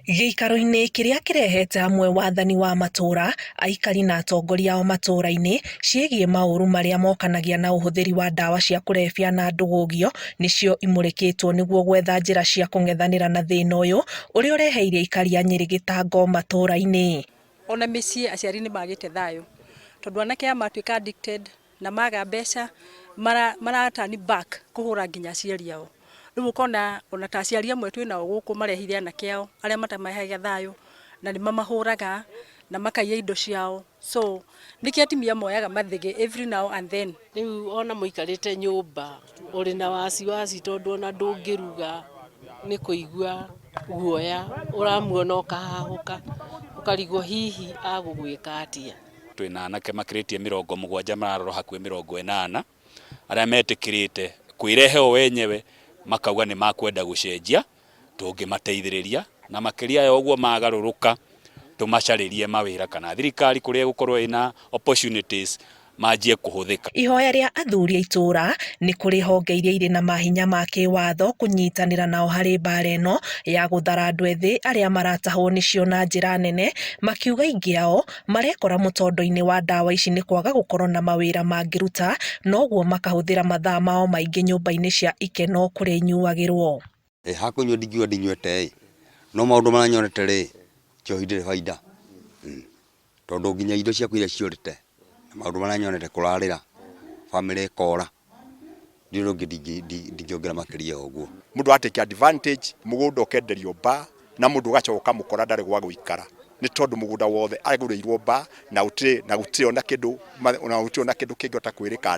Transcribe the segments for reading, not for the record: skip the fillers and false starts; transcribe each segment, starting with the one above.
Gĩikaro-inĩ kĩrĩa kĩrehete hamwe wathani wa matũra, aikari na atongoria ao matũra-inĩ ciĩgiĩ maũru marĩa mokanagia na ũhũthĩri wa ndawa cia kũrebia na ndũgũgio nĩcio imũrĩkĩtwo nĩguo gwetha njĩra cia kũng'ethanĩra na thĩna ũyũ ũrĩa ũreheire aikari a Nyĩrĩ gĩtango matũra-inĩ. Ona mĩciĩ aciari nĩ magĩte thayũ tondũ anake aya matuĩka addicted na maga mbeca turn back kũhũra nginya aciari ao. Rĩu ũkona ona ta aciari amwe twĩnao gũkũ marehire anake ao arĩa matamaheaga thayũ na nĩmamahũraga na makaiya indo ciao, so nĩkĩo atumia moyaga mathĩgĩ every now and then. Rĩu ona mũikarĩte nyũmba ũrĩ na wasiwasi tondũ ona ndũngĩruga nĩ kũigua guoya, ũramuona ũkahahũka ũkarigwo hihi agũgwĩka atĩa. Twĩna anake makĩrĩtie 70 mararora hakuhĩ 80 arĩa metĩkĩrĩte kwĩrehe o wenyewe makauga nĩ makwenda gũcenjia tũngĩmateithĩrĩria na makĩria ya ũguo magarũrũka tũmacarĩrie mawĩra kana thirikari kũrĩa gũkorwo ina opportunities manjie kũhũthĩka. Ihoya rĩa athuri a itũra nĩ kũrĩ honge iria irĩ na mahinya ma kĩwatho kũnyitanĩra nao harĩ mbara ĩno ya gũthara andũ ethĩ arĩa maratahwo nĩcio na njĩra nene, makiuga aingĩ ao marekora mũtondo-inĩ wa ndawa ici nĩ kwaga gũkorwo na mawĩra mangĩruta, noguo makahũthĩra mathaa mao maingĩ nyũmba-inĩ cia ikeno kũrĩa inyuagĩrwo. Hakũnyua ndingiuga ndinywete no maũndũ maranyonete rĩ njohi ndĩrĩ baida tondũ nginya indo ciaku iria ciũrĩte maũndũ maranyonete kũrarĩra family ikora ndĩrĩ ndingĩongerera makĩria ũguo. Mũndũ atake advantage mũgũnda ũkenderio ba na mũndũ ũgacoka mũkora ndarĩ gwa gũikara nĩ tondũ mũgũnda wothe agũrĩirwo ba na gũtirĩ ona kĩndũ kĩngĩhota kwĩrĩka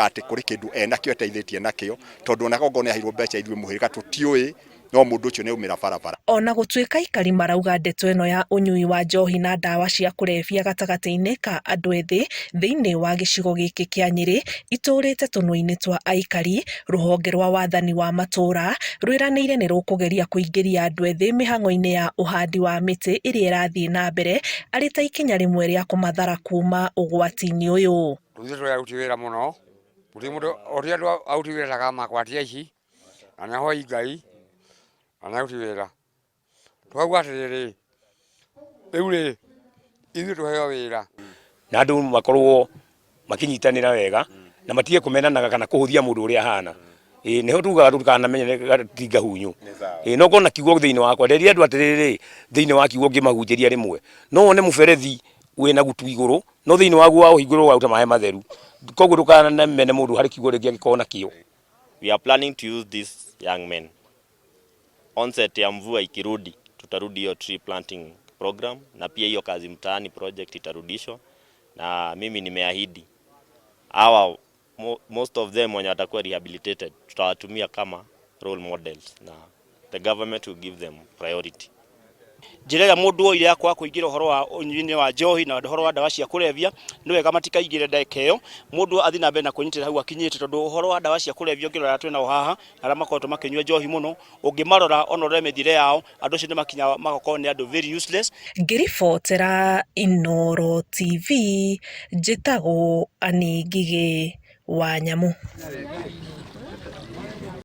atĩ kũrĩ kĩndũ enakĩo eteithĩtie nakĩo tondũ ona gongo nĩ ahirwo mbeca ithuĩ mũhĩrĩga tũtiũĩ no mũndũ ũcio nĩ umĩra barabara. Ona gũtuĩka aikari marauga ndeto ĩno ya ũnyui wa njohi na ndawa cia kũrebia gatagatĩ-inĩ ka andũ ethĩ thĩinĩ wa gĩcigo gĩkĩ kĩa Nyĩrĩ itũrĩte tũnua-inĩ twa aikari, rũhonge rwa wathani wa matũra rwĩranĩire nĩ rũkũgeria kũingĩria andũ ethĩ mĩhang'o-inĩ ya ũhandi wa mĩtĩ ĩrĩa ĩrathiĩ na mbere arĩ ta ikinya rĩmwe rĩa kũmathara kuma ũgwati-inĩ ũyũ. Rũthĩrwo ya utiwĩra mũno mũndũ ũrĩa andũ autiwĩra makwatia ici na nahoi Ngai anautiwĩra twauga atĩrĩrĩ rĩu rĩ ithuĩ tũheo wĩra na andũ makorwo makĩnyitanĩra wega na matige kũmenanaga kana kũhũthia mũndũ ũrĩa ahana. Nĩho tugaga tũtikanamenye tinga hunyu. No kona kiugo thĩinĩ wakwa nderia andũ atĩrĩrĩ thĩinĩ wa kiugo ngĩmahunjĩria rĩmwe no wone mũberethi wĩna gutu igũrũ no thĩinĩ waguo wa ũhingũrwo wa maĩ matheru koguo ndũkanamene mũndũ harĩ kiugo rĩngĩ angĩkorwo nakĩo. We are planning to use these young men. Onset ya mvua ikirudi tutarudi hiyo tree planting program na pia hiyo kazi mtaani project itarudishwa, na mimi nimeahidi hawa most of them wenye watakuwa rehabilitated tutawatumia kama role models na the government will give them priority. Njĩra ya mũndũ ũyũ yakwa kũingĩra ũhoro wa ũnyui wa njohi na ũhoro wa ndawa cia kũrebia nĩ wega matikaingĩre ndeka ĩyo, mũndũ athiĩ na mbere na kwĩnyitĩra hau akinyĩte tondũ ũhoro wa ndawa cia kũrebia ũngĩrora twĩna haha arĩa makoretwo makĩnyua njohi mũno ũngĩmarora ona ũrĩa mĩthire yao andũ acio nĩ makinya magakorwo nĩ andũ very useless. Ngĩribotera Inooro TV njĩtagwo Anĩ Ngigĩ wa Nyamũ.